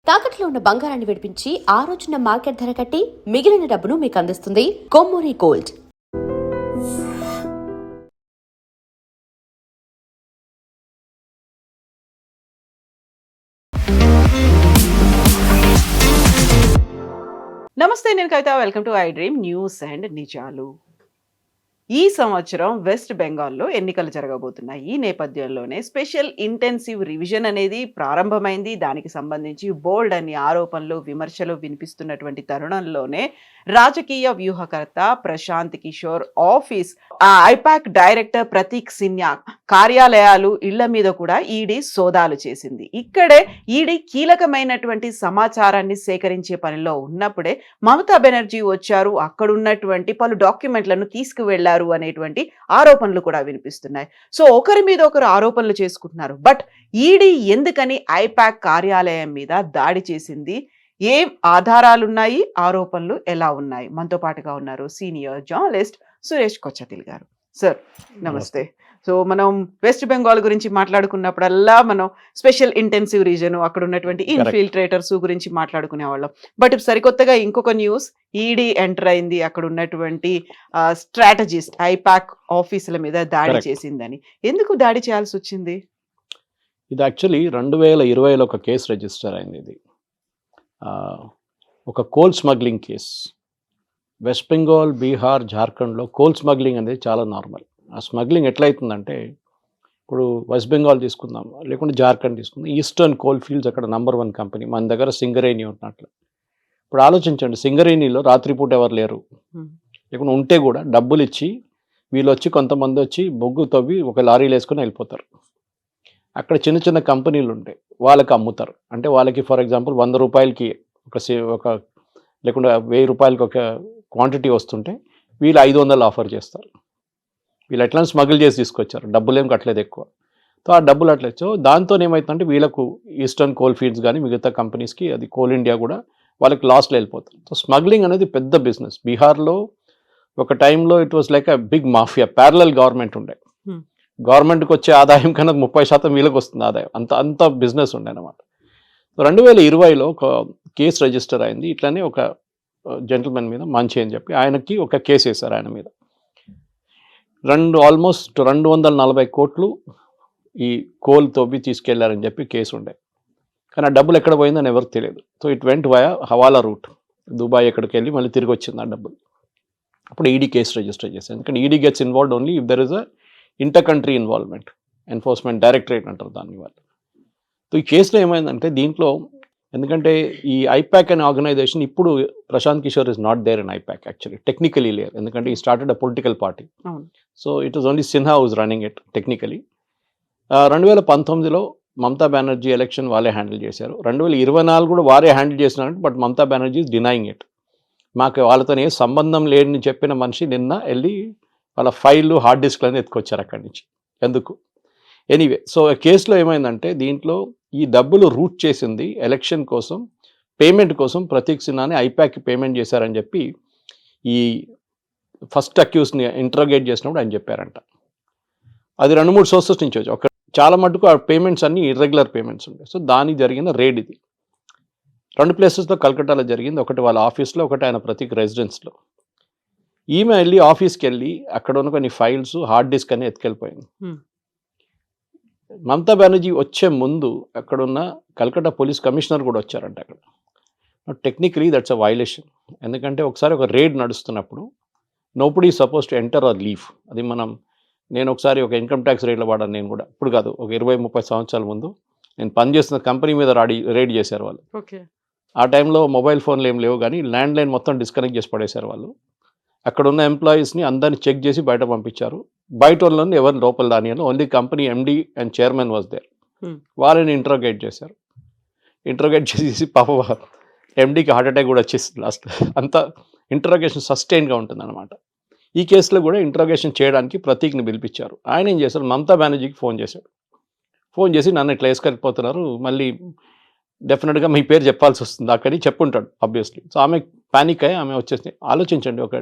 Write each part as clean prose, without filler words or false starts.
తాకట్లో ఉన్న బంగారాన్ని విడిపించి ఆ రోజున మార్కెట్ ధర కట్టి మిగిలిన డబ్బును మీకు అందిస్తుంది కొమ్మూరి గోల్డ్. నమస్తే, నేను Kavitha. Welcome to I dream news and నిజాలు. ఈ సంవత్సరం వెస్ట్ బెంగాల్లో ఎన్నికలు జరగబోతున్నాయి. ఈ నేపథ్యంలోనే స్పెషల్ ఇంటెన్సివ్ రివిజన్ అనేది ప్రారంభమైంది. దానికి సంబంధించి బోల్డ్ అన్ని ఆరోపణలు, విమర్శలు వినిపిస్తున్నటువంటి తరుణంలోనే రాజకీయ వ్యూహకర్త Prashant Kishor office, IPAC director Prateek Sinha కార్యాలయాలు, ఇళ్ల మీద కూడా ఈడీ సోదాలు చేసింది. ఇక్కడే ఈడీ కీలకమైనటువంటి సమాచారాన్ని సేకరించే పనిలో ఉన్నప్పుడే మమతా బెనర్జీ వచ్చారు, అక్కడున్నటువంటి పలు డాక్యుమెంట్లను తీసుకువెళ్లారు అనేటువంటి ఆరోపణలు కూడా వినిపిస్తున్నాయి. సో ఒకరి మీద ఒకరు ఆరోపణలు చేసుకుంటున్నారు. బట్ ఈడీ ఎందుకని ఐపాక్ కార్యాలయం మీద దాడి చేసింది? ఏం ఆధారాలున్నాయి? ఆరోపణలు ఎలా ఉన్నాయి? మనతో పాటుగా ఉన్నారు సీనియర్ జర్నలిస్ట్ సురేష్ కొచ్చతిల్ గారు. సార్ నమస్తే. సో మనం వెస్ట్ బెంగాల్ గురించి మాట్లాడుకున్నప్పుడల్లా మనం స్పెషల్ ఇంటెన్సివ్ రీజన్, అక్కడ ఉన్నటువంటి ఇన్ఫిల్ట్రేటర్స్ గురించి మాట్లాడుకునే వాళ్ళం. బట్ సరికొత్తగా ఇంకొక న్యూస్, ఈడీ ఎంటర్ అయింది, అక్కడ ఉన్నటువంటి స్ట్రాటజిస్ట్ ఐపాక్ ఆఫీసుల మీద దాడి చేసిందని. ఎందుకు దాడి చేయాల్సి వచ్చింది? ఇది యాక్చువల్లీ 2020లో ఒక కేసు రిజిస్టర్ అయింది. ఇది ఒక coal smuggling case. West Bengal, Bihar, జార్ఖండ్లో కోల్ స్మగ్లింగ్ అనేది చాలా నార్మల్. ఆ స్మగ్లింగ్ ఎట్లయితుందంటే, ఇప్పుడు వెస్ట్ బెంగాల్ తీసుకుందాం, లేకుంటే జార్ఖండ్ తీసుకుందాం, ఈస్టర్న్ కోల్ ఫీల్డ్స్ అక్కడ నంబర్ 1 కంపెనీ. మన దగ్గర సింగరేణి ఉన్నట్లు. ఇప్పుడు ఆలోచించండి, సింగరేణిలో రాత్రిపూట ఎవరు లేరు, లేకుంటే ఉంటే కూడా డబ్బులు ఇచ్చి వీళ్ళు వచ్చి కొంతమంది వచ్చి బొగ్గు తవ్వి ఒక లారీలు వేసుకొని వెళ్ళిపోతారు. అక్కడ చిన్న చిన్న కంపెనీలు ఉంటాయి, వాళ్ళకి అమ్ముతారు. అంటే వాళ్ళకి ఫర్ ఎగ్జాంపుల్ 100 రూపాయలకి ఒక లేకుంటే 1000 రూపాయలకి ఒక క్వాంటిటీ వస్తుంటే వీళ్ళు 500 ఆఫర్ చేస్తారు. వీళ్ళు ఎట్లా స్మగుల్ చేసి తీసుకొచ్చారు, డబ్బులు ఏం కట్టలేదు ఎక్కువ. సో ఆ డబ్బులు అట్లేదు. దాంతో ఏమవుతుందంటే వీళ్ళకు ఈస్టర్న్ కోల్ ఫీల్డ్స్ కానీ మిగతా కంపెనీస్కి, అది కోల్ ఇండియా కూడా వాళ్ళకి లాస్లో వెళ్ళిపోతారు. సో స్మగ్లింగ్ అనేది పెద్ద బిజినెస్. బీహార్లో ఒక టైంలో it was like a big mafia. Parallel government ఉండే, గవర్నమెంట్కి వచ్చే ఆదాయం కన్నా 30% వీళ్ళకి వస్తుంది ఆదాయం. అంత బిజినెస్ ఉండే అనమాట. 2020లో ఒక కేసు రిజిస్టర్ అయింది. ఇట్లానే ఒక జెంటిల్మెన్ మీద, మంచి అని చెప్పి ఆయనకి ఒక కేసు వేశారు. ఆయన మీద ఆల్మోస్ట్ 240 కోట్లు ఈ కోల్ తవ్వి తీసుకెళ్లారని చెప్పి కేసు ఉండే. కానీ ఆ డబ్బులు ఎక్కడ పోయిందని ఎవరికి తెలియదు. So it went via hawala route, Dubai ఎక్కడికి వెళ్ళి మళ్ళీ తిరిగి వచ్చింది ఆ డబ్బులు. అప్పుడు ఈడీ కేసు రిజిస్టర్ చేశారు. ఎందుకంటే ED gets involved only if there is a inter country involvement. Enforcement directorate అంటారు దాన్ని వాళ్ళు. సో ఈ కేసులో ఏమైందంటే, దీంట్లో ఎందుకంటే ఈ ఐపాక్ అనే ఆర్గనైజేషన్ ఇప్పుడు Prashant Kishor is not there in IPAC actually, technically లేరు. ఎందుకంటే he started a political party. So it was only Sinha who's running it technically. 2019లో మమతా బెనర్జీ ఎలక్షన్ వాళ్ళే హ్యాండిల్ చేశారు. 2024 కూడా వారే హ్యాండిల్ చేసినారంటే, but Mamata Banerjee is denying it. మాకు వాళ్ళతో ఏ సంబంధం లేదని చెప్పిన మనిషి నిన్న వెళ్ళి వాళ్ళ ఫైళ్ళు, హార్డ్ డిస్క్లన్నీ ఎత్తుకొచ్చారు అక్కడి నుంచి. ఎందుకు? ఎనీవే, సో కేసులో ఏమైందంటే, దీంట్లో ఈ డబ్బులు రూట్ చేసింది ఎలక్షన్ కోసం, పేమెంట్ కోసం ప్రతీక్ సిన్హాని ఐపాక్కి పేమెంట్ చేశారని చెప్పి ఈ ఫస్ట్ అక్యూస్ని ఇంటరోగేట్ చేసినప్పుడు ఆయన చెప్పారంట. అది 2-3 సోర్సెస్ నుంచి వచ్చి ఒక చాలా మటుకు ఆ పేమెంట్స్ అన్ని ఇర్రెగ్యులర్ పేమెంట్స్ ఉంటాయి. సో దానికి జరిగిన రేడ్ ఇది 2 ప్లేసెస్లో కలకట్టాలో జరిగింది. ఒకటి వాళ్ళ ఆఫీస్లో, ఒకటి ఆయన ప్రతీక్ రెసిడెన్స్లో. ఈమె వెళ్ళి ఆఫీస్కి వెళ్ళి అక్కడ ఉన్న కొన్ని ఫైల్స్, హార్డ్ డిస్క్ అని ఎత్తుకెళ్ళిపోయింది. మమతా బెనర్జీ వచ్చే ముందు అక్కడున్న కలకట్టా పోలీస్ కమిషనర్ కూడా వచ్చారంట అక్కడ. Technically that's a violation. ఎందుకంటే ఒకసారి ఒక రేడ్ నడుస్తున్నప్పుడు nobody suppose to enter or leave. అది నేను ఒకసారి ఒక ఇన్కమ్ ట్యాక్స్ రేట్లో వాడాను. నేను కూడా ఇప్పుడు కాదు, ఒక 20-30 సంవత్సరాల ముందు నేను పనిచేస్తున్న కంపెనీ మీద రేడ్ చేశారు వాళ్ళు. ఆ టైంలో మొబైల్ ఫోన్లు ఏం లేవు, కానీ ల్యాండ్ లైన్ మొత్తం డిస్కనెక్ట్ చేసి పడేశారు వాళ్ళు. అక్కడ ఉన్న ఎంప్లాయీస్ని అందరిని చెక్ చేసి బయట పంపించారు. బయట వాళ్ళని ఎవరిని లోపల దానియాలో, only company MD and chairman was there. వాళ్ళని ఇంట్రోగేట్ చేశారు. ఇంట్రోగేట్ చేసి పాప ఎండీకి హార్ట్ అటాక్ కూడా వచ్చేసింది లాస్ట్. అంత ఇంట్రోగేషన్ సస్టైన్గా ఉంటుంది అనమాట. ఈ కేసులో కూడా ఇంట్రోగేషన్ చేయడానికి ప్రతీక్ని పిలిపించారు. ఆయన ఏం చేశారు, మమతా బెనర్జీకి ఫోన్ చేశాడు. ఫోన్ చేసి నన్ను ఇట్లా వేసుకెళ్ళిపోతున్నారు, మళ్ళీ డెఫినెట్గా మీ పేరు చెప్పాల్సి వస్తుంది అక్కడి చెప్పుంటాడు ఆబ్వియస్లీ. సో ఆమె పానిక్ అయ్యి ఆమె వచ్చేసి, ఆలోచించండి, ఒక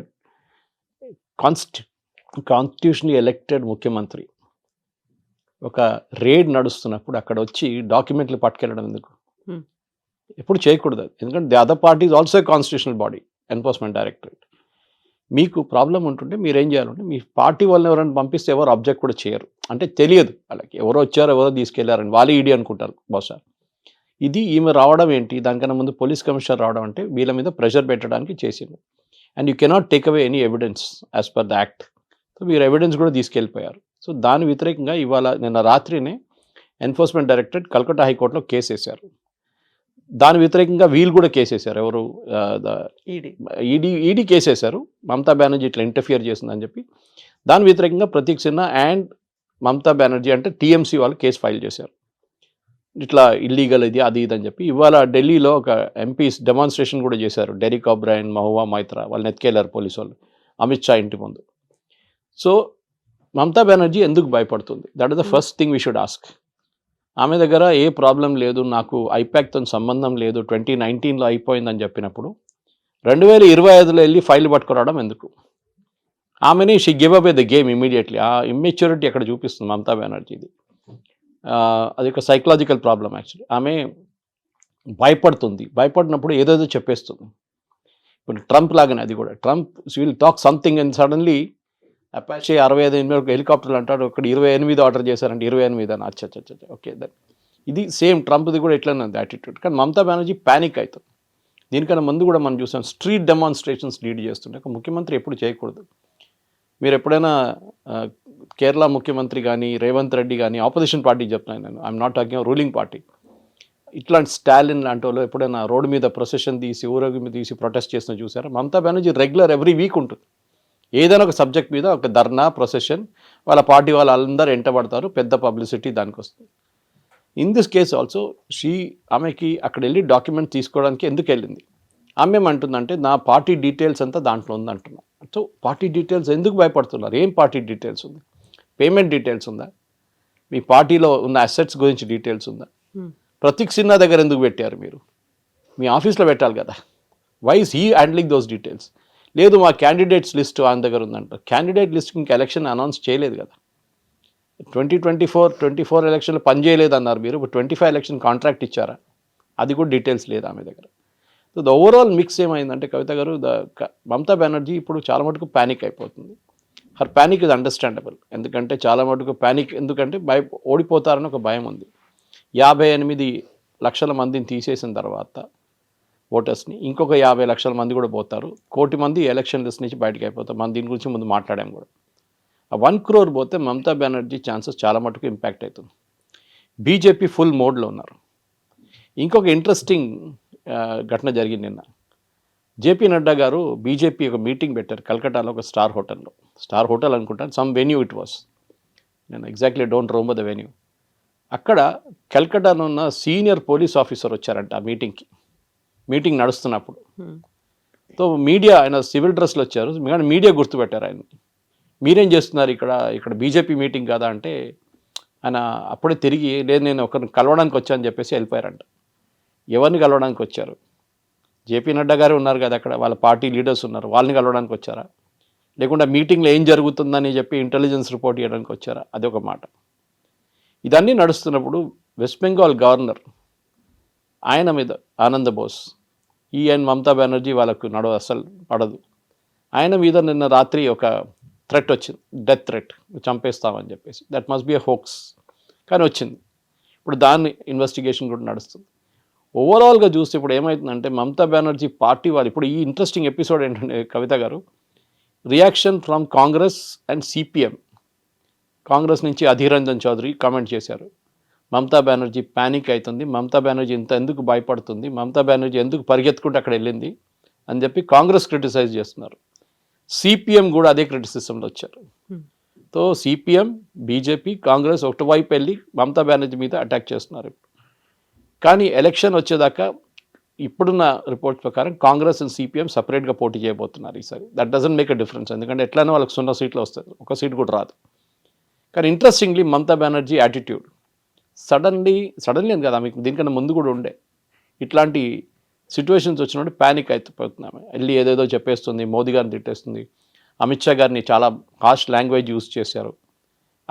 కాన్స్టిట్యూషనలీ ఎలక్టెడ్ ముఖ్యమంత్రి ఒక రేడ్ నడుస్తున్నప్పుడు అక్కడ వచ్చి డాక్యుమెంట్లు పట్టుకెళ్ళడం ఎందుకు? ఎప్పుడు చేయకూడదు అది. ఎందుకంటే the other party is also constitutional body, enforcement directorate. మీకు ప్రాబ్లం ఉంటుంటే మీరు ఏం చేయాలంటే మీ పార్టీ వాళ్ళని ఎవరైనా పంపిస్తే ఎవరు అబ్జెక్ట్ కూడా చేయరు. అంటే తెలియదు వాళ్ళకి ఎవరో వచ్చారో ఎవరో తీసుకెళ్లారని, వాళ్ళే ఈడీ అనుకుంటారు బహుశా. ఇది ఈమె రావడం ఏంటి, దానికన్నా ముందు పోలీస్ కమిషనర్ రావడం అంటే వీళ్ళ మీద ప్రెషర్ పెట్టడానికి చేసింది. And you cannot take away any evidence as per the act. So వీరు ఎవిడెన్స్ కూడా తీసుకెళ్ళిపోయారు. సో దాని వ్యతిరేకంగా ఇవాళ నిన్న రాత్రినే ఎన్ఫోర్స్మెంట్ డైరెక్టరేట్ కల్కట్టా హైకోర్టులో కేసు వేశారు. దాని వ్యతిరేకంగా వీళ్ళు కూడా కేసేశారు. ఎవరు ఈడీ కేసేశారు, మమతా బెనర్జీ ఇట్లా ఇంటర్ఫియర్ చేసిందని చెప్పి. దాని వ్యతిరేకంగా ప్రతీక్ సిన్హా అండ్ మమతా బెనర్జీ అంటే టీఎంసీ వాళ్ళు కేసు ఫైల్ చేశారు. ఇట్లా ఇల్లీగల్ ఇది అది ఇది అని చెప్పి. ఇవాళ ఢిల్లీలో ఒక ఎంపీస్ డెమాన్స్ట్రేషన్ కూడా చేశారు. డెరిక్ ఒబ్రైన్, మహువా మైత్రా వాళ్ళని ఎత్తుకెళ్లారు పోలీసు వాళ్ళు అమిత్ షా ఇంటి ముందు. సో మమతా బెనర్జీ ఎందుకు భయపడుతుంది? That is the first thing we should ask. ఆమె దగ్గర ఏ ప్రాబ్లం లేదు, నాకు ఐపాక్తో సంబంధం లేదు, 2019లో అయిపోయిందని చెప్పినప్పుడు 2025లో వెళ్ళి ఫైల్ పట్టుకురావడం ఎందుకు? ఆమెని she give away the game immediately. ఆ ఇమ్మెచ్యూరిటీ అక్కడ చూపిస్తుంది మమతా బెనర్జీది. అది ఒక సైకలాజికల్ ప్రాబ్లం యాక్చువల్లీ. ఆమె భయపడుతుంది, భయపడినప్పుడు ఏదేదో చెప్పేస్తుంది. ఇప్పుడు ట్రంప్ లాగానే అది కూడా. Trump will talk something and suddenly Apache 65 హెలికాప్టర్లు అంటాడు, ఇక్కడ 28 ఆర్డర్ చేశారంటే 28 అని. అచ్చచ్చ ఓకే దెన్ ఇది సేమ్ ట్రంప్ది కూడా ఇట్లనే ఉంది యాటిట్యూడ్. కానీ మమతా బెనర్జీ ప్యానిక్ అవుతుంది. దీనికన్నా ముందు కూడా మనం చూసాం స్ట్రీట్ డెమాన్స్ట్రేషన్స్ లీడ్ చేస్తుంటే. ఒక ముఖ్యమంత్రి ఎప్పుడు చేయకూడదు. మీరు ఎప్పుడైనా కేరళ ముఖ్యమంత్రి కానీ రేవంత్ రెడ్డి కానీ ఆపోజిషన్ పార్టీకి చెప్తున్నాను నేను, I'm not talking ruling party. ఇట్లాంటి స్టాలిన్ లాంటి వాళ్ళు ఎప్పుడైనా రోడ్డు మీద ప్రొసెషన్ తీసి ఊరేగింపు తీసి ప్రొటెస్ట్ చేసిన చూసారా? Mamata Banerjee regular every week ఉంటుంది. ఏదైనా ఒక సబ్జెక్ట్ మీద ఒక ధర్నా ప్రొసెషన్, వాళ్ళ పార్టీ వాళ్ళందరూ ఎంటబడతారు, పెద్ద పబ్లిసిటీ దానికి వస్తుంది. ఇన్ దిస్ కేస్ ఆల్సో ఆమెకి అక్కడ వెళ్ళి డాక్యుమెంట్ తీసుకోవడానికి ఎందుకు వెళ్ళింది? ఆమె ఏమంటుందంటే నా పార్టీ డీటెయిల్స్ అంతా దాంట్లో ఉందంటున్నా. సో పార్టీ డీటెయిల్స్ ఎందుకు భయపడుతున్నారు? ఏం పార్టీ డీటెయిల్స్ ఉంది? పేమెంట్ డీటెయిల్స్ ఉందా? మీ పార్టీలో ఉన్న అసెట్స్ గురించి డీటెయిల్స్ ఉందా? ప్రతీక్ సిన్హా దగ్గర ఎందుకు పెట్టారు మీరు? మీ ఆఫీస్లో పెట్టాలి కదా. Why is he handling those details? లేదు మా క్యాండిడేట్స్ లిస్ట్ ఆయన దగ్గర ఉందంట. క్యాండిడేట్ లిస్ట్ ఇంకా ఎలక్షన్ అనౌన్స్ చేయలేదు కదా. 2024 ఎలక్షన్లో పని చేయలేదు అన్నారు మీరు. ఇప్పుడు 25 ఎలక్షన్ కాంట్రాక్ట్ ఇచ్చారా? అది కూడా డీటెయిల్స్ లేదు ఆమె దగ్గర. సో ద ఓవరాల్ మిక్స్ ఏమైందంటే కవిత గారు, మమతా బెనర్జీ ఇప్పుడు చాలా మటుకు ప్యానిక్ అయిపోతుంది. Her panic is understandable. ఎందుకంటే చాలా మటుకు ప్యానిక్ ఎందుకంటే ఓడిపోతారని ఒక భయం ఉంది. 58 లక్షల మందిని తీసేసిన తర్వాత ఓటర్స్ని ఇంకొక 50 లక్షల మంది కూడా పోతారు. 1 కోటి మంది ఎలక్షన్ లిస్ట్ నుంచి బయటకు అయిపోతారు. మనం దీని గురించి ముందు మాట్లాడాం కూడా. ఆ 1 crore పోతే మమతా బెనర్జీ ఛాన్సెస్ చాలా మటుకు ఇంపాక్ట్ అవుతుంది. బీజేపీ ఫుల్ మోడ్లో ఉన్నారు. ఇంకొక ఇంట్రెస్టింగ్ ఘటన జరిగింది నిన్న. జేపీ నడ్డా గారు బీజేపీ ఒక మీటింగ్ పెట్టారు కల్కటాలో ఒక స్టార్ హోటల్ అనుకుంటాను, సమ్ వెన్యూ ఇట్ వాస్. నేను exactly don't remember the venue. అక్కడ కల్కటాలో ఉన్న సీనియర్ పోలీస్ ఆఫీసర్ వచ్చారంట ఆ మీటింగ్ నడుస్తున్నప్పుడు. సో మీడియా, ఆయన సివిల్ డ్రెస్లో వచ్చారు, కానీ మీడియా గుర్తుపెట్టారు ఆయన. మీరేం చేస్తున్నారు ఇక్కడ బీజేపీ మీటింగ్ కదా అంటే ఆయన అప్పుడే తిరిగి లేదు నేను ఒకరిని కలవడానికి వచ్చానని చెప్పేసి వెళ్ళిపోయారంట. ఎవరిని కలవడానికి వచ్చారు? జేపీ నడ్డా గారు ఉన్నారు కదా అక్కడ, వాళ్ళ పార్టీ లీడర్స్ ఉన్నారు, వాళ్ళని కలవడానికి వచ్చారా? లేకుండా మీటింగ్లో ఏం జరుగుతుందని చెప్పి ఇంటెలిజెన్స్ రిపోర్ట్ ఇవ్వడానికి వచ్చారా? అదొక మాట. ఇదన్నీ నడుస్తున్నప్పుడు వెస్ట్ బెంగాల్ గవర్నర్ ఆయన మీద ఆనంద బోస్, అండ్ మమతా బెనర్జీ వాళ్ళకు అస్సలు పడదు. ఆయన మీద నిన్న రాత్రి ఒక థ్రెట్ వచ్చింది, డెత్ థ్రెట్, చంపేస్తామని చెప్పేసి. That must be a hoax కానీ వచ్చింది. ఇప్పుడు దాన్ని ఇన్వెస్టిగేషన్ కూడా నడుస్తుంది. ఓవరాల్గా చూస్తే ఇప్పుడు ఏమవుతుందంటే మమతా బెనర్జీ పార్టీ వాళ్ళు ఇప్పుడు ఈ ఇంట్రెస్టింగ్ ఎపిసోడ్ ఏంటంటే కవిత గారు, reaction from Congress and CPM. Congress నుంచి అధీర్ రంజన్ చౌదరి కామెంట్ చేశారు, మమతా బెనర్జీ ప్యానిక్ అవుతుంది, మమతా బెనర్జీ ఎందుకు భయపడుతుంది, మమతా బెనర్జీ ఎందుకు పరిగెత్తుకుంటూ అక్కడ వెళ్ళింది అని చెప్పి కాంగ్రెస్ క్రిటిసైజ్ చేస్తున్నారు. సిపిఎం కూడా అదే క్రిటిసిజంలో వచ్చారు. సో సిపిఎం, బీజేపీ, కాంగ్రెస్ ఒకటివైపు వెళ్ళి మమతా బెనర్జీ మీద అటాక్ చేస్తున్నారు. కానీ ఎలక్షన్ వచ్చేదాకా ఇప్పుడున్న రిపోర్ట్స్ ప్రకారం కాంగ్రెస్ అండ్ సిపిఎం సపరేట్గా పోటీ చేయబోతున్నారు ఈసారి. That doesn't make a difference, ఎందుకంటే ఎట్లయినా వాళ్ళకి 0 సీట్లు వస్తుంది, ఒక సీట్ కూడా రాదు. కానీ interestingly Mamata Banerjee attitude suddenly అని కదా, మీకు దీనికన్నా ముందు కూడా ఉండే ఇట్లాంటి సిచ్యువేషన్స్ వచ్చినప్పుడు ప్యానిక్ అయిపోతున్నాము. వెళ్ళి ఏదేదో చెప్పేస్తుంది, మోదీ గారిని తిట్టేస్తుంది, అమిత్ షా గారిని చాలా హార్ష్ లాంగ్వేజ్ యూజ్ చేశారు.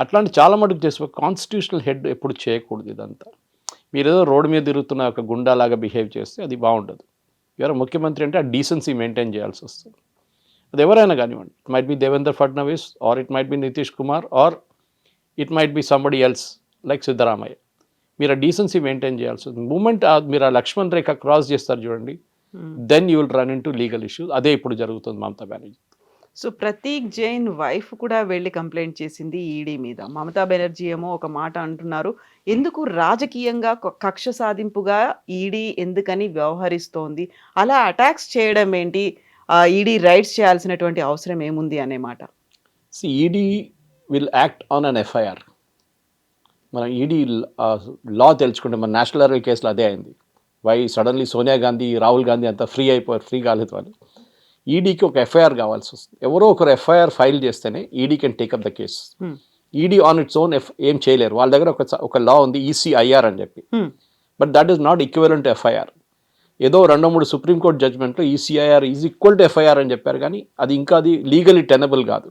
అట్లాంటి చాలా మటుకు చేసి కాన్స్టిట్యూషనల్ హెడ్ ఎప్పుడు చేయకూడదు ఇదంతా. మీరేదో రోడ్డు మీద తిరుగుతున్న ఒక గుండాలాగా బిహేవ్ చేస్తే అది బాగుండదు. ఎవరో ముఖ్యమంత్రి అంటే ఆ డీసెన్సీ మెయింటైన్ చేయాల్సి వస్తుంది. అది ఎవరైనా కానివ్వండి, it might be Devendra Fadnavis or it might be Nitish Kumar or it might be somebody else like Siddaramaiah. మీరు ఆ డీసెన్సీ మెయింటైన్ చేయాల్సి ఉంది. మూమెంట్ మీరు ఆ లక్ష్మణ్ రేఖ క్రాస్ చేస్తారు చూడండి, then you will run into legal issues. అదే ఇప్పుడు జరుగుతుంది మమతా బెనర్జీ. సో ప్రతీక్ జైన్ వైఫ్ కూడా వెళ్ళి కంప్లైంట్ చేసింది ఈడీ మీద. మమతా బెనర్జీ ఏమో ఒక మాట అంటున్నారు, ఎందుకు రాజకీయంగా కక్ష సాధింపుగా ఈడీ ఎందుకని వ్యవహరిస్తోంది, అలా అటాక్స్ చేయడం ఏంటి, ఈడీ రైట్స్ చేయాల్సినటువంటి అవసరం ఏముంది అనే మాట. ED will act on an FIR. మనం ఈడీ లా తెలుసుకుంటే మన నేషనల్ హెరాల్డ్ కేసులో అదే అయింది. వై సడన్లీ సోనియా గాంధీ, రాహుల్ గాంధీ అంతా ఫ్రీ అయిపోయారు, ఫ్రీ కాలేదు వాళ్ళు. ఈడీకి ఒక ఎఫ్ఐఆర్ కావాల్సి వస్తుంది. ఎవరో ఒకరు ఎఫ్ఐఆర్ ఫైల్ చేస్తేనే ED can take up the case. ED on its own ఏం చేయలేరు. వాళ్ళ దగ్గర ఒక లా ఉంది ఈసీఐఆర్ అని చెప్పి, but that is not equivalent to FIR. ఏదో 2-3 సుప్రీంకోర్టు జడ్జ్మెంట్లో ECIR is equal to FIR అని చెప్పారు, కానీ అది లీగలీ టెనబుల్ కాదు.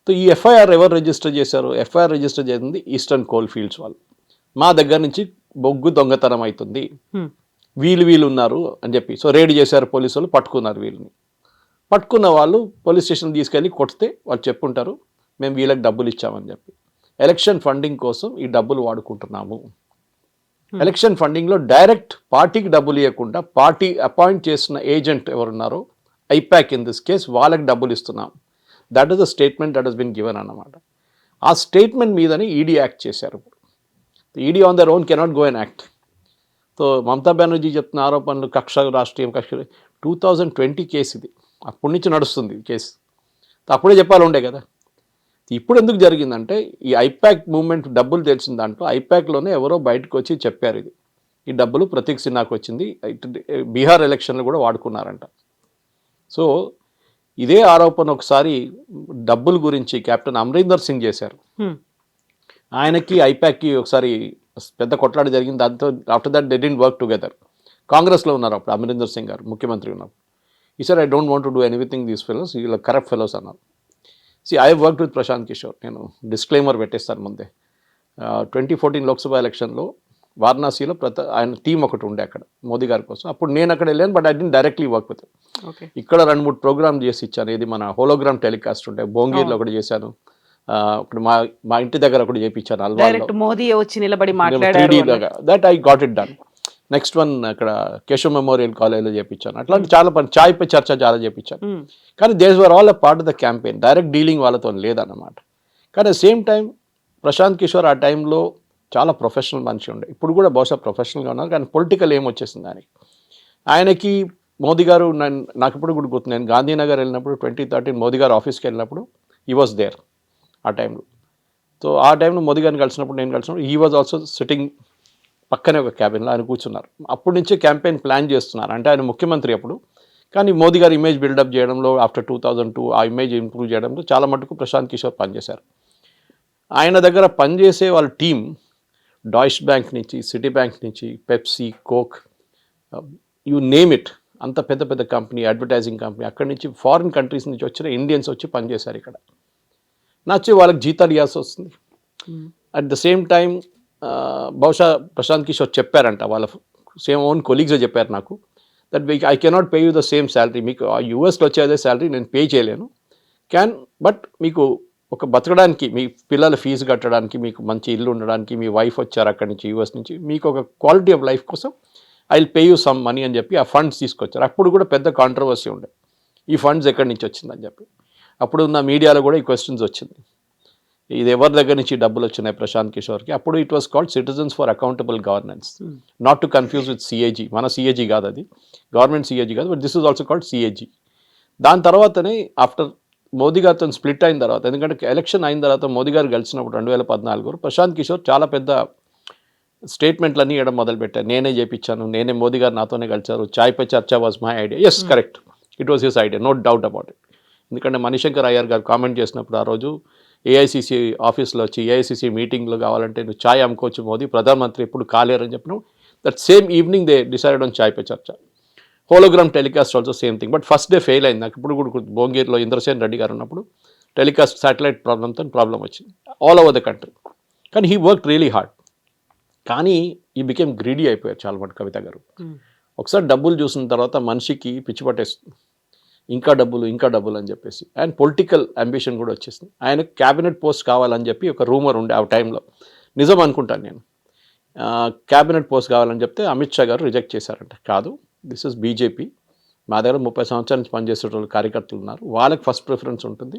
సో ఈ ఎఫ్ఐఆర్ ఎవరు రిజిస్టర్ చేశారు? ఎఫ్ఐఆర్ రిజిస్టర్ చేసింది ఈస్టర్న్ కోల్ ఫీల్డ్స్ వాళ్ళు. మా దగ్గర నుంచి బొగ్గు దొంగతనం అవుతుంది, వీళ్ళు ఉన్నారు అని చెప్పి. సో రేడ్ చేశారు పోలీసు వాళ్ళు, పట్టుకున్నారు వీళ్ళని. పట్టుకున్న వాళ్ళు పోలీస్ స్టేషన్ తీసుకెళ్ళి కొడితే వాళ్ళు చెప్పుంటారు, మేము వీళ్ళకి డబ్బులు ఇచ్చామని చెప్పి. ఎలక్షన్ ఫండింగ్ కోసం ఈ డబ్బులు వాడుకుంటున్నాము. ఎలక్షన్ ఫండింగ్లో డైరెక్ట్ పార్టీకి డబ్బులు ఇవ్వకుండా పార్టీ అపాయింట్ చేసిన ఏజెంట్ ఎవరున్నారో ఐపాక్ ఇన్ దిస్ కేస్, వాళ్ళకి డబ్బులు ఇస్తున్నాం. That is the statement that has been given అన్నమాట. ఆ స్టేట్మెంట్ మీదనే ఈడీ యాక్ట్ చేశారు. ED on their own cannot go and act. So Mamata Banerjee చెప్తున్న ఆరోపణలు రాష్ట్రీయం కక్ష 2020 కేసు ఇది, అప్పటి నుంచి నడుస్తుంది కేసు. అప్పుడే చెప్పాలి ఉండే కదా. ఇప్పుడు ఎందుకు జరిగిందంటే ఈ ఐపాక్ మూవ్మెంట్ డబ్బులు తెలిసిన దాంట్లో ఐపాక్లోనే ఎవరో బయటకు వచ్చి చెప్పారు, ఈ డబ్బులు ప్రతీక్ సిన్హాకు వచ్చింది, బీహార్ ఎలక్షన్లు కూడా వాడుకున్నారంట. సో ఇదే ఆరోపణ ఒకసారి డబ్బుల గురించి కెప్టెన్ అమరీందర్ సింగ్ చేశారు. ఆయనకి ఐపాక్కి ఒకసారి పెద్ద కొట్లాట జరిగింది. దాంతో after that they didn't work together. కాంగ్రెస్లో ఉన్నారు అప్పుడు అమరీందర్ సింగ్ గారు, ముఖ్యమంత్రి ఉన్నప్పుడు. ఈ sir I don't want to do anything these fellows, వీళ్ళ కరప్ట్ ఫెలోస్ అన్నారు. I worked with Prashant Kishor. నేను డిస్క్లైమర్ పెట్టేస్తాను ముందే. 2014 లోక్సభ ఎలక్షన్లో వారణాసిలో ఆయన టీం ఒకటి ఉండే అక్కడ మోదీ గారి కోసం. అప్పుడు నేను అక్కడ వెళ్ళాను, but I didn't directly work with. ఇక్కడ 2-3 ప్రోగ్రామ్ చేసి ఇచ్చాను. ఇది మన హోలోగ్రామ్ టెలికాస్ట్ ఉంటే భోంగీర్లో ఒకటి చేశాను, ఇప్పుడు మా ఇంటి దగ్గర ఒకటి చేయించాను అల్వాలో, మోదీ వచ్చి నిలబడి మాట్లాడారు. That I got it done. Next one అక్కడ కేశవ్ మెమోరియల్ కాలేజ్లో చేయించాను. అట్లాంటి చాలా పని, చాయ్ పై చర్చ చాలా చేయించాను. కానీ these were all a part of the campaign. Direct dealing వాళ్ళతో లేదన్నమాట. కానీ సేమ్ టైం ప్రశాంత్ కిషోర్ ఆ టైంలో చాలా ప్రొఫెషనల్ మనిషి ఉండే. ఇప్పుడు కూడా బహుశా ప్రొఫెషనల్గా ఉన్నారు, కానీ పొలిటికల్ ఏం వచ్చేసింది ఆయనకి. మోదీ గారు నాకు ఇప్పుడు కూడా గుర్తు, నేను గాంధీనగర్ వెళ్ళినప్పుడు 2013 మోదీ గారు ఆఫీస్కి వెళ్ళినప్పుడు హీ వాజ్ దేర్ ఆ టైంలో. సో ఆ టైంలో మోదీ గారిని కలిసినప్పుడు, నేను కలిసినప్పుడు హీ వాజ్ ఆల్సో సిట్టింగ్ పక్కనే ఒక క్యాబిన్లో ఆయన కూర్చున్నారు. అప్పటి నుంచే క్యాంపెయిన్ ప్లాన్ చేస్తున్నారు. అంటే ఆయన ముఖ్యమంత్రి అప్పుడు, కానీ మోదీ గారు ఇమేజ్ బిల్డప్ చేయడంలో ఆఫ్టర్ 2002 ఆ ఇమేజ్ ఇంప్రూవ్ చేయడంలో చాలా మటుకు ప్రశాంత్ కిషోర్ పనిచేశారు. ఆయన దగ్గర పనిచేసే వాళ్ళ టీం డాయిష్ బ్యాంక్ నుంచి, సిటీ బ్యాంక్ నుంచి, Pepsi, coke, you name it, అంత పెద్ద పెద్ద కంపెనీ, అడ్వర్టైజింగ్ కంపెనీ, అక్కడి నుంచి ఫారిన్ కంట్రీస్ నుంచి వచ్చిన ఇండియన్స్ వచ్చి పనిచేశారు ఇక్కడ. నచ్చి వాళ్ళకి జీతాలు ఇవ్వాల్సి వస్తుంది. అట్ ద సేమ్ టైం బహుశా ప్రశాంత్ కిషోర్ చెప్పారంట, వాళ్ళ సేమ్ ఓన్ కొలీగ్స్ చెప్పారు నాకు, that I cannot pay you the same salary, మీకు యూఎస్లో వచ్చే అదే శాలరీ నేను పే చేయలేను, బట్ మీకు ఒక బతకడానికి, మీ పిల్లల ఫీజు కట్టడానికి, మీకు మంచి ఇల్లు ఉండడానికి, మీ వైఫ్ వచ్చారు అక్కడి నుంచి యూఎస్ నుంచి, మీకు ఒక క్వాలిటీ ఆఫ్ లైఫ్ కోసం I will pay you some money అని చెప్పి ఆ ఫండ్స్ తీసుకొచ్చారు. అప్పుడు కూడా పెద్ద కాంట్రవర్సీ ఉండే, ఈ ఫండ్స్ ఎక్కడి నుంచి వచ్చిందని చెప్పి. అప్పుడు ఉన్న మీడియాలో కూడా ఈ క్వశ్చన్స్ వచ్చింది, ఇది ఎవరి దగ్గర నుంచి డబ్బులు వచ్చినాయి ప్రశాంత్ కిషోర్కి. అప్పుడు it was called citizens for accountable governance, not to confuse with CAG. మన సిఏజీ కాదు అది, గవర్నమెంట్ సిఏజీ కాదు, but this is also called CAG. దాని తర్వాతనే ఆఫ్టర్ మోదీ గారితో స్ప్లిట్ అయిన తర్వాత, ఎందుకంటే ఎలక్షన్ అయిన తర్వాత మోదీ గారు కలిసినప్పుడు 2014 ప్రశాంత్ కిషోర్ చాలా పెద్ద స్టేట్మెంట్లన్నీ ఇవ్వడం మొదలుపెట్టారు. నేనే చేయించాను, నేనే, మోదీ గారు నాతోనే కలిసారు, Chai pe Charcha was my idea. Yes, correct, it was his idea, no doubt about it. ఎందుకంటే మణిశంకర్ అయ్యర్ గారు కామెంట్ చేసినప్పుడు ఆ రోజు ఏఐసిసి ఆఫీస్లో వచ్చి, ఏఐసిసి మీటింగ్లో కావాలంటే నువ్వు ఛాయ్ అమ్ముకోవచ్చు మోదీ, ప్రధానమంత్రి ఎప్పుడు కాలేరని చెప్పినాం. That same evening they decided on Chai pe Charcha. Hologram telecast also same thing, but first day fail అయింది. నాకు ఇప్పుడు కూడా భోంగీర్లో ఇంద్రసేన్ రెడ్డి గారు ఉన్నప్పుడు టెలికాస్ట్ శాటిలైట్ ప్రాబ్లం వచ్చింది ఆల్ ఓవర్ ద కంట్రీ. కానీ హీ వర్క్ రియలీ హార్డ్. కానీ ఈ బికేమ్ గ్రీడీ అయిపోయారు చాలా మటు కవిత గారు. ఒకసారి డబ్బులు చూసిన తర్వాత మనిషికి పిచ్చి పట్టేస్తుంది, ఇంకా డబ్బులు అని చెప్పేసి. అండ్ పొలిటికల్ అంబిషన్ కూడా వచ్చేసింది. ఆయన క్యాబినెట్ పోస్ట్ కావాలని చెప్పి ఒక రూమర్ ఉండే ఆ టైంలో, నిజం అనుకుంటాను నేను. క్యాబినెట్ పోస్ట్ కావాలని చెప్తే అమిత్ షా గారు రిజెక్ట్ చేశారంట. కాదు, దిస్ ఇస్ బీజేపీ, మా దగ్గర 30 సంవత్సరాల నుంచి పనిచేసే వాళ్ళు కార్యకర్తలు ఉన్నారు, వాళ్ళకి ఫస్ట్ ప్రిఫరెన్స్ ఉంటుంది,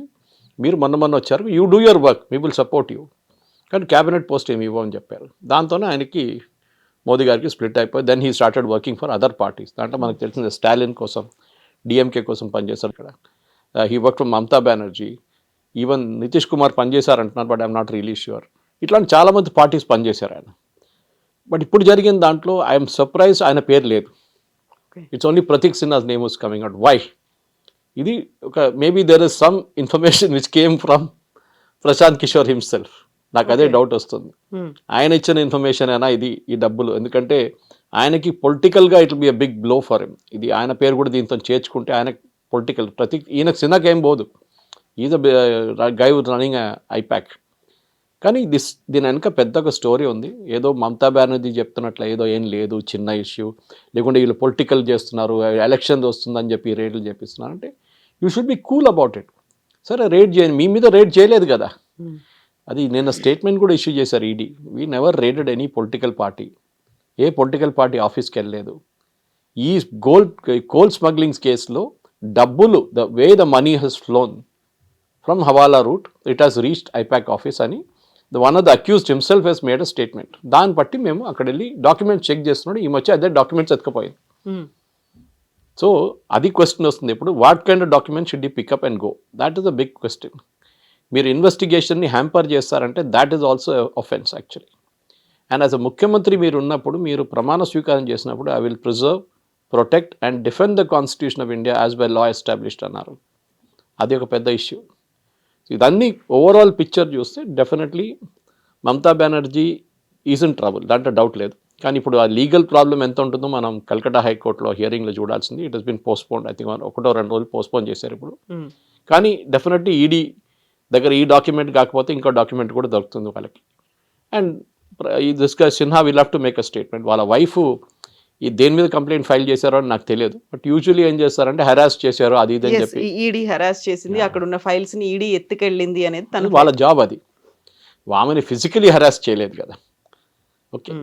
మీరు మొన్న వచ్చారు, you do your work, we will support you, కానీ క్యాబినెట్ పోస్ట్ ఏమి ఇవ్వమని చెప్పారు. దాంతోనే ఆయనకి మోదీ గారికి స్ప్లిట్ అయిపోయి then he started working for other parties. దాంట్లో మనకు తెలిసింది స్టాలిన్ కోసం, డిఎంకే కోసం పనిచేశారు ఇక్కడ. He work from Mamata Banerjee, even Nitish Kumar పనిచేశారంటున్నారు, బట్ ఐఎమ్ నాట్ రియలీ ష్యూర్. ఇట్లాంటి చాలామంది పార్టీస్ పనిచేశారు ఆయన. బట్ ఇప్పుడు జరిగిన దాంట్లో ఐఎమ్ సర్ప్రైజ్ ఆయన పేరు లేదు. It's only Prateek Sinha's name was coming out. Why? ఇది ఒక maybe there is some information which came from Prashant Kishor himself. నాకు అదే డౌట్ వస్తుంది, ఆయన ఇచ్చిన ఇన్ఫర్మేషన్ అయినా ఇది ఈ డబ్బులు, ఎందుకంటే ఆయనకి పొలిటికల్గా it will be a big blow for him. ఇది ఆయన పేరు కూడా దీంతో చేర్చుకుంటే ఆయన పొలిటికల్ ఈయనకు సినాకి ఏం పోదు, is a guy running IPAC. కానీ దీని వెనక పెద్ద ఒక స్టోరీ ఉంది. ఏదో మమతా బెనర్జీ చెప్తున్నట్లు ఏదో ఏం లేదు, చిన్న ఇష్యూ, లేకుంటే వీళ్ళు పొలిటికల్ చేస్తున్నారు, ఎలక్షన్ వస్తుందని చెప్పి రేట్లు చేపిస్తున్నారు అంటే you should be cool about it. సరే రేట్ చేయండి, మీ మీద రేట్ చేయలేదు కదా. అది నిన్న స్టేట్మెంట్ కూడా ఇష్యూ చేశారు ED. We never rated any political party, ఏ పొలిటికల్ పార్టీ ఆఫీస్కి వెళ్ళలేదు. ఈ కోల్ స్మగ్లింగ్స్ కేసులో డబ్బులు, the way the money he's flown from హవాలా route, it has reached IPAC office అని one of the accused himself he's made a statement. దాన్ని బట్టి మేము అక్కడ వెళ్ళి డాక్యుమెంట్స్ చెక్ చేస్తున్నాడు, ఈ మధ్య అదే డాక్యుమెంట్స్ ఎత్తుకపోయింది. సో అది క్వశ్చన్ వస్తుంది ఇప్పుడు, what kind of document should you pick up and go? That is a big question. మీరు ఇన్వెస్టిగేషన్ని హ్యాంపర్ చేస్తారంటే that is also offence actually. And as a ముఖ్యమంత్రి మీరు ఉన్నప్పుడు, మీరు ప్రమాణ స్వీకారం చేసినప్పుడు I will preserve, protect and defend the constitution of India as by law established అన్నారు. అది ఒక పెద్ద ఇష్యూ. ఇదన్నీ ఓవరాల్ పిక్చర్ చూస్తే definitely Mamata Banerjee is in trouble, దాంట్లో డౌట్ లేదు. కానీ ఇప్పుడు ఆ లీగల్ ప్రాబ్లం ఎంత ఉంటుందో మనం కల్కటా హైకోర్టులో హియరింగ్లో చూడాల్సింది. It has been postponed, I think 1-2 రోజులు పోస్ట్పోన్ చేశారు ఇప్పుడు. కానీ డెఫినెట్లీ ఈడీ దగ్గర ఈ డాక్యుమెంట్ కాకపోతే ఇంకో డాక్యుమెంట్ కూడా దొరుకుతుంది వాళ్ళకి. And this guy Sinha will have to make a statement. వాళ్ళ వైఫ్ ఈ దేని మీద కంప్లైంట్ ఫైల్ చేశారో అని నాకు తెలియదు, బట్ యూజువల్లీ ఏం చేస్తారంటే హెరాస్ చేశారు అది ఇది అని చెప్పి ఈడీ హెరాస్ చేసింది, అక్కడ ఉన్న ఫైల్స్ ని ఈడీ ఎత్తుకెళ్ళింది అనేది తను వాళ్ళ జాబ్. అది ఆమెని ఫిజికలీ హెరాస్ చేయలేదు కదా. ఓకే,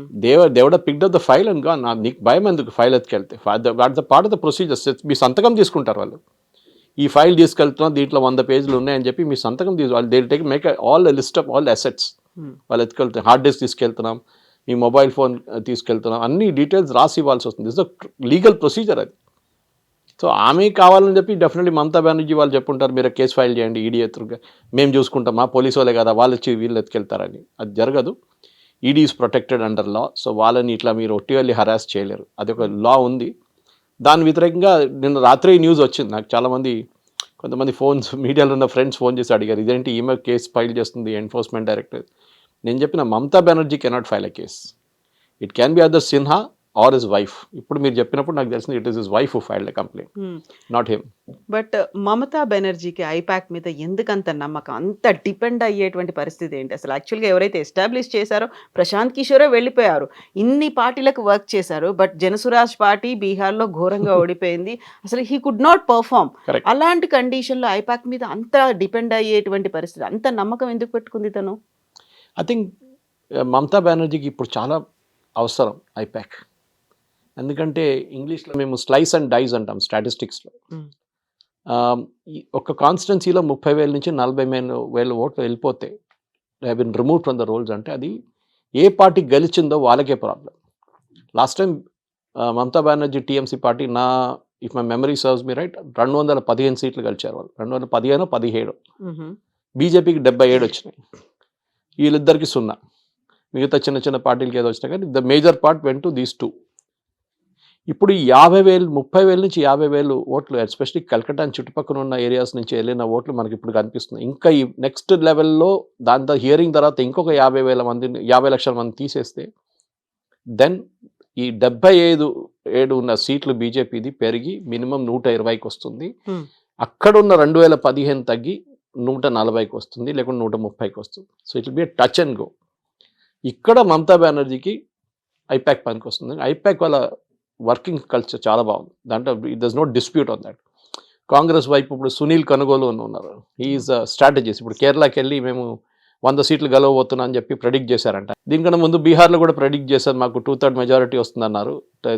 దేవుడ picked up the file and గా, నీకు భయం ఎందుకు ఫైల్ ఎత్తుకెళ్తే? What the part of the procedures. మీ సంతకం తీసుకుంటారు వాళ్ళు, ఈ ఫైల్ తీసుకెళ్తున్నాం దీంట్లో 100 పేజీలు ఉన్నాయని చెప్పి మీ సంతకం వాళ్ళు they take make all list of all assets. వాళ్ళు ఎత్తుకెళ్తాం, హార్డ్ డిస్క్ తీసుకెళ్తున్నాం, మీ మొబైల్ ఫోన్ తీసుకెళ్తున్నాం, అన్ని డీటెయిల్స్ రాసి ఇవ్వాల్సి వస్తుంది. దిస్ ద లీగల్ ప్రొసీజర్ అది. సో ఆమె కావాలని చెప్పి డెఫినెట్లీ మమతా బెనర్జీ వాళ్ళు చెప్పుంటారు, మీరు కేసు ఫైల్ చేయండి ఈడీ ఎత్తుగా, మేము చూసుకుంటాం, మా పోలీసు వాళ్ళే కదా వాళ్ళు వచ్చి వీళ్ళు ఎత్తుకెళ్తారని. అది జరగదు. ED is protected under law. So వాళ్ళని ఇట్లా మీరు ఒట్టివల్లి హరాస్ చేయలేరు, అది ఒక లా ఉంది. దాని వ్యతిరేకంగా నిన్న రాత్రి న్యూస్ వచ్చింది నాకు. చాలామంది కొంతమంది ఫోన్స్ మీడియాలో ఉన్న ఫ్రెండ్స్ ఫోన్ చేసి అడిగారు, ఇదేంటి ఈమె కేసు ఫైల్ చేస్తుంది ఎన్ఫోర్స్మెంట్ డైరెక్టర్. నేను చెప్పిన మమతా బెనర్జీ cannot file a case. It can be other Sinha or his wife. ఇప్పుడు మీరు చెప్పినప్పుడు నాకు తెలిసింది it is his wife who filed a complaint, not him. But మమతా బెనర్జీకి ఐపాక్ మీద ఎందుకంత నమ్మకం, అంత డిపెండ్ అయ్యేటువంటి పరిస్థితి ఏంటి అసలు? యాక్చువల్గా ఎవరైతే ఎస్టాబ్లిష్ చేశారో ప్రశాంత్ కిషోరే వెళ్ళిపోయారు, ఇన్ని పార్టీలకు వర్క్ చేశారు, బట్ జనసురాజ్ పార్టీ బీహార్లో ఘోరంగా ఓడిపోయింది, అసలు హీ కుడ్ నాట్ పర్ఫామ్. అలాంటి కండిషన్లో ఐపాక్ మీద అంత డిపెండ్ అయ్యేటువంటి పరిస్థితి, అంత నమ్మకం ఎందుకు పెట్టుకుంది తను? ఐ థింక్ మమతా బెనర్జీకి ఇప్పుడు చాలా అవసరం ఐపాక్. ఎందుకంటే ఇంగ్లీష్లో మేము స్లైస్ అండ్ డైస్ అంటాం స్టాటిస్టిక్స్లో. ఒక కాన్స్టిట్యున్సీలో 30,000 నుంచి 40,000 ఓట్లు వెళ్ళిపోతే have been remove from the rolls అంటే అది ఏ పార్టీ గెలిచిందో వాళ్ళకే problem. Last time Mamata Banerjee TMC party, if my memory serves me right, 215 సీట్లు గెలిచారు వాళ్ళు, 215-17. బీజేపీకి 77 వచ్చినాయి, వీళ్ళిద్దరికి 0. మిగతా చిన్న చిన్న పార్టీలకి ఏదో వచ్చినా కానీ the major part went to these 2. ఇప్పుడు 30,000 నుంచి 50,000 ఓట్లు ఎస్పెషల్లీ కల్కటా చుట్టుపక్కల ఉన్న ఏరియాస్ నుంచి వెళ్ళిన ఓట్లు మనకి ఇప్పుడు కనిపిస్తుంది. ఇంకా ఈ నెక్స్ట్ లెవెల్లో దాంతో హియరింగ్ తర్వాత ఇంకొక 50 లక్షల మంది తీసేస్తే దెన్ ఈ 75 ఉన్న సీట్లు బీజేపీది పెరిగి మినిమం 120కి వస్తుంది. అక్కడ ఉన్న 2015 తగ్గి 140కి వస్తుంది, లేకుంటే 130కి వస్తుంది. So it will B touch and go. ఇక్కడ మమతా బెనర్జీకి ఐపాక్ పనికి వస్తుంది. ఐపాక్ వాళ్ళ వర్కింగ్ కల్చర్ చాలా బాగుంది. దాంట్లో it does not dispute on that. కాంగ్రెస్ వైపు ఇప్పుడు సునీల్ కనుగోలు అని ఉన్నారు. He is strategist. ఇప్పుడు కేరళకి వెళ్ళి మేము 100 సీట్లు గెలవబోతున్నా అని చెప్పి ప్రెడిక్ట్ చేశారంట. దీనికన్నా ముందు బీహార్లో కూడా ప్రెడిక్ట్ చేశారు, మాకు 2/3 మెజారిటీ వస్తుందన్నారు.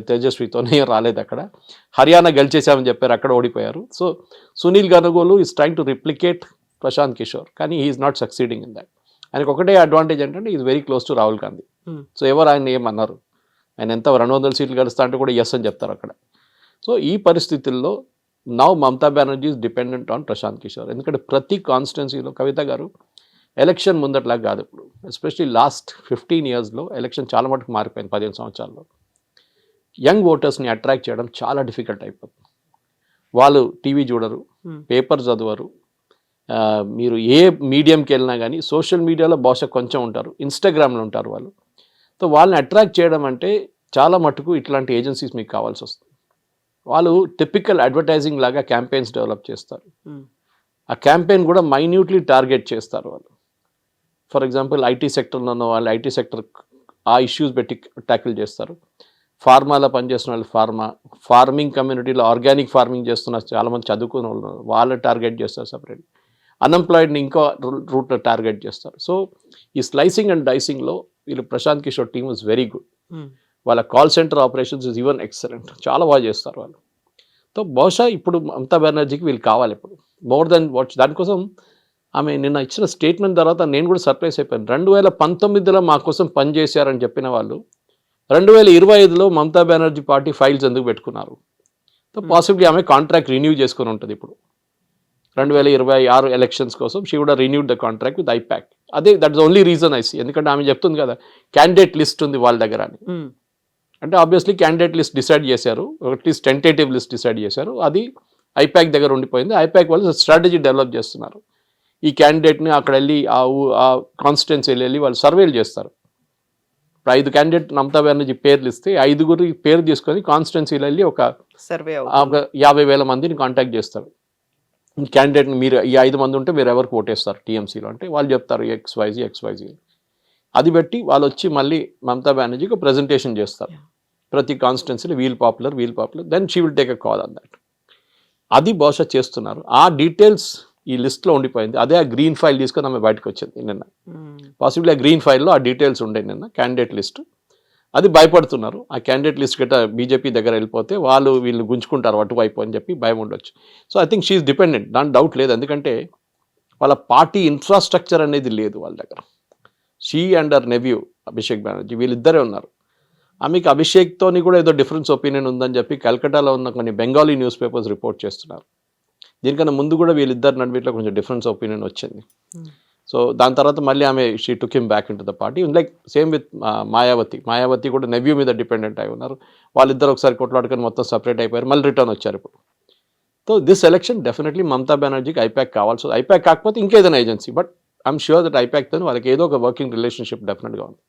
తేజస్వితోనే రాలేదు అక్కడ. హర్యానా గెలిచేసామని చెప్పారు, అక్కడ ఓడిపోయారు. So Sunil Kanugolu is trying to replicate Prashant Kishor, కానీ he's not succeeding in that. ఆయనకు ఒకటే అడ్వాంటేజ్ ఏంటంటే is very close to Rahul Gandhi. So ఎవరు ఆయన ఏమన్నారు, ఆయన ఎంత 200 సీట్లు గెలుస్తా అంటే కూడా ఎస్ అని చెప్తారు అక్కడ. సో ఈ పరిస్థితుల్లో now Mamata Banerjee is dependent on Prashant Kishor. ఎందుకంటే ప్రతి కాన్స్టిట్యున్సీలో కవిత గారు ఎలక్షన్ ముందట్లాగా కాదు ఇప్పుడు. ఎస్పెషలీ లాస్ట్ 15 ఇయర్స్లో ఎలక్షన్ చాలా మటుకు మారిపోయింది. 15 సంవత్సరాల్లో యంగ్ ఓటర్స్ని అట్రాక్ట్ చేయడం చాలా డిఫికల్ట్ అయిపోతుంది. వాళ్ళు టీవీ చూడరు, పేపర్ చదవరు, మీరు ఏ మీడియంకి వెళ్ళినా కానీ సోషల్ మీడియాలో బహుశా కొంచెం ఉంటారు, ఇన్స్టాగ్రామ్లో ఉంటారు వాళ్ళు. సో వాళ్ళని అట్రాక్ట్ చేయడం అంటే చాలా మటుకు ఇట్లాంటి ఏజెన్సీస్ మీకు కావాల్సి వస్తుంది. వాళ్ళు టిపికల్ అడ్వర్టైజింగ్ లాగా క్యాంపెయిన్స్ డెవలప్ చేస్తారు. ఆ క్యాంపెయిన్ కూడా మైన్యూట్లీ టార్గెట్ చేస్తారు వాళ్ళు. ఫర్ ఎగ్జాంపుల్ ఐటీ సెక్టర్లో ఉన్న వాళ్ళు ఐటీ సెక్టర్ ఆ ఇష్యూస్ పెట్టి ట్యాకిల్ చేస్తారు. ఫార్మాలో పనిచేస్తున్న వాళ్ళు ఫార్మింగ్ కమ్యూనిటీలో ఆర్గానిక్ ఫార్మింగ్ చేస్తున్న చాలామంది చదువుకున్న వాళ్ళు వాళ్ళు టార్గెట్ చేస్తారు సపరేట్. అన్ఎంప్లాయిడ్ని ఇంకో రూట్లో టార్గెట్ చేస్తారు. సో ఈ స్లైసింగ్ అండ్ డైసింగ్లో వీళ్ళు Prashant Kishor team is very good. వాళ్ళ call centre operations is even excellent, చాలా బాగా చేస్తారు వాళ్ళు. సో బహుశా ఇప్పుడు మమతా బెనర్జీకి వీళ్ళు కావాలి ఇప్పుడు మోర్ దెన్ వాట్. దానికోసం ఆమె నిన్న ఇచ్చిన స్టేట్మెంట్ తర్వాత నేను కూడా సర్ప్రైజ్ అయిపోయాను. 2019లో మా కోసం పనిచేశారని చెప్పిన వాళ్ళు 2025లో మమతా బెనర్జీ పార్టీ ఫైల్స్ ఎందుకు పెట్టుకున్నారు? సో పాసిబ్లీ ఆమె కాంట్రాక్ట్ రిన్యూ చేసుకుని ఉంటుంది ఇప్పుడు 2026 ఎలక్షన్స్ కోసం. She would renewed the contract with IPAC. అదే that's only reason I see. ఎందుకంటే ఆమె చెప్తుంది కదా క్యాండిడేట్ లిస్ట్ ఉంది వాళ్ళ దగ్గర అని. అంటే ఆబ్వియస్లీ క్యాండిడేట్ లిస్ట్ డిసైడ్ చేశారు, అట్లీస్ట్ టెంటేటివ్ లిస్ట్ డిసైడ్ చేశారు, అది ఐపాక్ దగ్గర ఉండిపోయింది. ఐపాక్ వాళ్ళు స్ట్రాటజీ డెవలప్ చేస్తున్నారు. ఈ క్యాండిడేట్ని అక్కడ వెళ్ళి ఆ కాన్స్టిట్యున్సీ వెళ్ళి వాళ్ళు సర్వేలు చేస్తారు. ఇప్పుడు 5 క్యాండిడేట్ మమతా బెనర్జీ పేర్లు ఇస్తే 5 పేరు తీసుకొని కాన్స్టిట్యున్సీలో వెళ్ళి ఒక సర్వే 50,000 మందిని కాంటాక్ట్ చేస్తారు. ఈ క్యాండిడేట్ని మీరు ఈ 5 మంది ఉంటే మీరు ఎవరికి ఓటేస్తారు టీఎంసీలో అంటే వాళ్ళు చెప్తారు XYZ. అది బట్టి వాళ్ళు వచ్చి మళ్ళీ మమతా బెనర్జీకి ప్రజెంటేషన్ చేస్తారు. ప్రతి కాన్స్టిట్యున్సీలో we'll popular then she will take a call on that. అది బహుశా చేస్తున్నారు. ఆ డీటెయిల్స్ ఈ లిస్ట్లో ఉండిపోయింది. అదే ఆ గ్రీన్ ఫైల్ తీసుకొని ఆమె బయటకు వచ్చింది నిన్న. పాసిబుల్లీ ఆ గ్రీన్ ఫైల్లో ఆ డీటెయిల్స్ ఉండే నిన్న క్యాండిడేట్ లిస్ట్. అది భయపడుతున్నారు. ఆ క్యాండిడేట్ లిస్ట్ గట్రా బీజేపీ దగ్గర వెళ్ళిపోతే వీళ్ళు గుంజుకుంటారు అటువైపు అని చెప్పి భయం ఉండొచ్చు. So I think she is dependent, దాని డౌట్ లేదు. ఎందుకంటే వాళ్ళ పార్టీ ఇన్ఫ్రాస్ట్రక్చర్ అనేది లేదు వాళ్ళ దగ్గర. She and her nephew Abhishek Banerjee వీళ్ళిద్దరే ఉన్నారు. ఆమెకి అభిషేక్తోని కూడా ఏదో డిఫరెన్స్ ఒపీనియన్ ఉందని చెప్పి కల్కటాలో ఉన్న కొన్ని బెంగాలీ న్యూస్ పేపర్స్ రిపోర్ట్ చేస్తున్నారు. దీనికన్నా ముందు కూడా వీళ్ళిద్దరు నడువిట్లో కొంచెం డిఫరెన్స్ ఒపీనియన్ వచ్చింది. సో దాని తర్వాత మళ్ళీ ఆమె she took him back in to the party. Like same with Mayawati కూడా నెవ్యూ మీద డిపెండెంట్ అయి ఉన్నారు. వాళ్ళిద్దరు ఒకసారి కొట్లాడుకొని మొత్తం సపరేట్ అయిపోయారు, మళ్ళీ రిటర్న్ వచ్చారు ఇప్పుడు. So this election definitely Mamata బెనర్జీకి ఐపాక్ కావాల్సి, ఐపాక్ కాకపోతే ఇంకేదైనా agency, but I'm sure that ఐపాక్తో వాళ్ళకి ఏదో ఒక వర్కింగ్ రిలేషన్షిప్ డెఫినెట్గా ఉంది.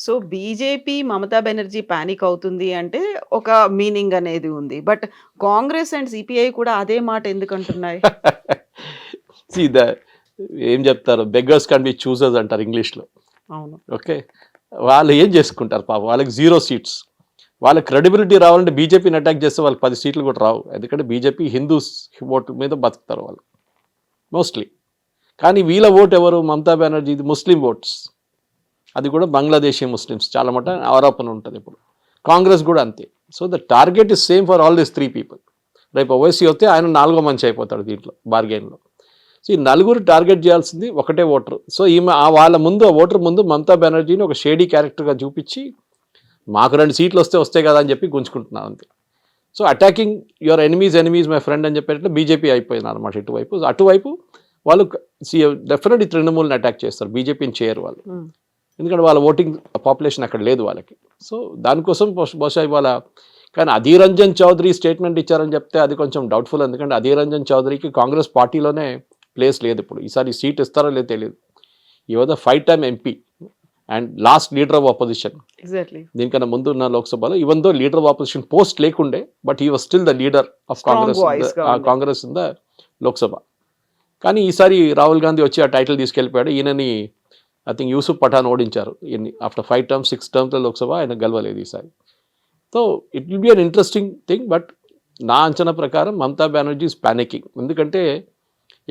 So BJP Mamata Banerjee panic అవుతుంది అంటే ఒక మీనింగ్ అనేది ఉంది, బట్ కాంగ్రెస్ అండ్ సిపిఐ కూడా అదే మాట ఎందుకు అంటున్నాయి? ఏం చెప్తారు, బెగ్గర్స్ కెన్ బి చూసర్స్ అంటారు ఇంగ్లీష్లో. అవును, ఓకే, వాళ్ళు ఏం చేసుకుంటారు పాపం, వాళ్ళకి 0 సీట్స్. వాళ్ళ క్రెడిబిలిటీ రావాలంటే బీజేపీని అటాక్ చేస్తే వాళ్ళకి 10 సీట్లు కూడా రావు. ఎందుకంటే బీజేపీ హిందూస్ ఓటు మీద బతుకుతారు వాళ్ళు మోస్ట్లీ. కానీ వీళ్ళ ఓటు ఎవరు, మమతా బెనర్జీ ముస్లిం ఓట్స్, అది కూడా బంగ్లాదేశీ ముస్లిమ్స్ చాలా మట ఆరోపణ ఉంటుంది ఇప్పుడు. కాంగ్రెస్ కూడా అంతే. So the target is same for all this 3 people. రేపు ఓవైసీ వస్తే ఆయన 4వ మనిషి అయిపోతాడు దీంట్లో బార్గెన్లో. సో ఈ 4 టార్గెట్ చేయాల్సింది ఒకటే ఓటర్. సో ఈమె వాళ్ళ ముందు ఆ ఓటర్ ముందు మమతా బెనర్జీని ఒక షేడీ క్యారెక్టర్గా చూపించి మాకు 2 సీట్లు వస్తే కదా అని చెప్పి గుంజుకుంటున్నారు అంతే. So attacking your enemies my friend అని చెప్పేటట్లు బీజేపీ అయిపోయినారు అన్నమాట ఇటువైపు. అటువైపు వాళ్ళు డెఫినెట్లీ తృణమూల్ని అటాక్ చేస్తారు, బీజేపీని చేయరు వాళ్ళు. ఎందుకంటే వాళ్ళ ఓటింగ్ పాపులేషన్ అక్కడ లేదు వాళ్ళకి. సో దానికోసం బహుశా ఇవాళ కానీ అధీర్ రంజన్ చౌదరి స్టేట్మెంట్ ఇచ్చారని చెప్తే అది కొంచెం డౌట్ఫుల్. ఎందుకంటే అధీర్ రంజన్ చౌదరికి కాంగ్రెస్ పార్టీలోనే ప్లేస్ లేదు ఇప్పుడు. ఈసారి సీట్ ఇస్తారో లేదో తెలియదు. He was a 5-time MP and last leader of opposition. Exactly దీనికన్నా ముందు ఉన్న లోక్సభలో even though leader of opposition post లేకుండే, but he was still the leader of Congress in the Lok Sabha. కానీ ఈసారి రాహుల్ గాంధీ వచ్చి ఆ టైటిల్ తీసుకెళ్ళిపోయాడు. ఈయనని ఐ థింక్ యూసుఫ్ పఠాన్ ఓడించారు ఆఫ్టర్ 5 టర్మ్స్ 6 టర్మ్స్లో లోక్సభ ఆయన గెలవలేదు ఈసారి. So it will be an interesting thing. But నా అంచనా ప్రకారం మమతా బెనర్జీ ఈజ్ ప్యానికింగ్. ఎందుకంటే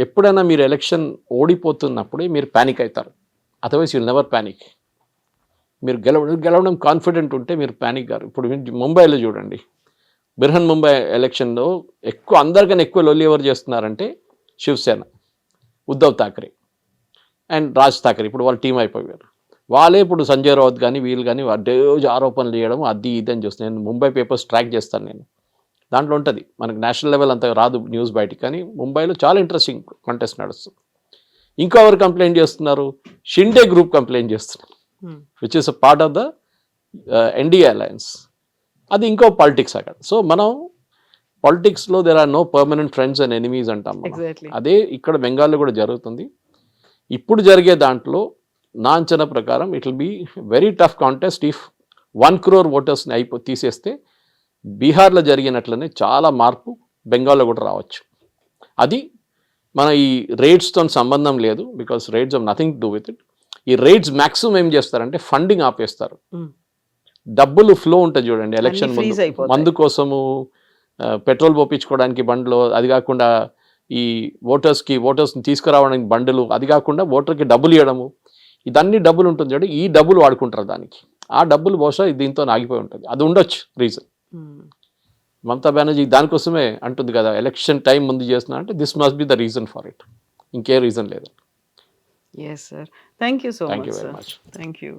ఎప్పుడైనా మీరు ఎలక్షన్ ఓడిపోతున్నప్పుడే మీరు ప్యానిక్ అవుతారు. Otherwise you'll never panic. మీరు గెలవడం కాన్ఫిడెంట్ ఉంటే మీరు ప్యానిక్ గారు. ఇప్పుడు ముంబైలో చూడండి, బిర్హన్ ముంబై ఎలక్షన్లో అందరికన్నా ఎక్కువ లొల్లి ఎవరు చేస్తున్నారంటే శివసేన, ఉద్ధవ్ థాకరే అండ్ రాజ్ థాకరే. ఇప్పుడు వాళ్ళు టీం అయిపోయారు. వాళ్ళే ఇప్పుడు సంజయ్ రావత్ కానీ వీళ్ళు కానీ రోజు ఆరోపణలు చేయడం అది ఇది అని చూస్తాను. నేను ముంబై పేపర్స్ ట్రాక్ చేస్తాను. నేను దాంట్లో ఉంటుంది, మనకు నేషనల్ లెవెల్ అంత రాదు న్యూస్ బయటికి, కానీ ముంబైలో చాలా ఇంట్రెస్టింగ్ కంటెస్ట్ నడుస్తుంది. ఇంకా ఎవరు కంప్లైంట్ చేస్తున్నారు? షిండే గ్రూప్ కంప్లైంట్ చేస్తున్నారు, which is a part of the NDA alliance. అది ఇంకో పాలిటిక్స్ అక్కడ. సో మనం పాలిటిక్స్లో there are no permanent friends and enemies అంటాం మనం. ఎగ్జాక్ట్లీ. అదే ఇక్కడ బెంగాల్లో కూడా జరుగుతుంది. ఇప్పుడు జరిగే దాంట్లో నా అంచనా ప్రకారం it will be very tough contest. If 1 crore ఓటర్స్ని తీసేస్తే బీహార్లో జరిగినట్లనే చాలా మార్పు బెంగాల్లో కూడా రావచ్చు. అది మన ఈ రేట్స్తో సంబంధం లేదు, because rates of nothing to do with it. ఈ రేట్స్ మ్యాక్సిమం ఏం చేస్తారంటే ఫండింగ్ ఆపేస్తారు. డబ్బులు ఫ్లో ఉంటుంది చూడండి ఎలక్షన్ freeze ముందు, అయిపోతాయి. మందు కోసము పెట్రోల్ పోపించుకోవడానికి బండ్లు, అది కాకుండా ఈ ఓటర్స్ని తీసుకురావడానికి బండ్లు, అది కాకుండా ఓటర్కి డబ్బులు ఇవ్వడము, ఇదన్నీ డబ్బులు ఉంటుంది చూడండి. ఈ డబ్బులు వాడుకుంటారు దానికి. ఆ డబ్బులు బహుశా దీంతో ఆగిపోయి ఉంటుంది. అది ఉండొచ్చు రీజన్. మమతా బెనర్జీ దానికోసమే అంటుంది కదా, ఎలక్షన్ టైం ముందు చేస్తున్నా అంటే this must be the reason for it. ఇంకే రీజన్ లేదు. Yes sir, thank you so thank much you very sir. Much. Thank you.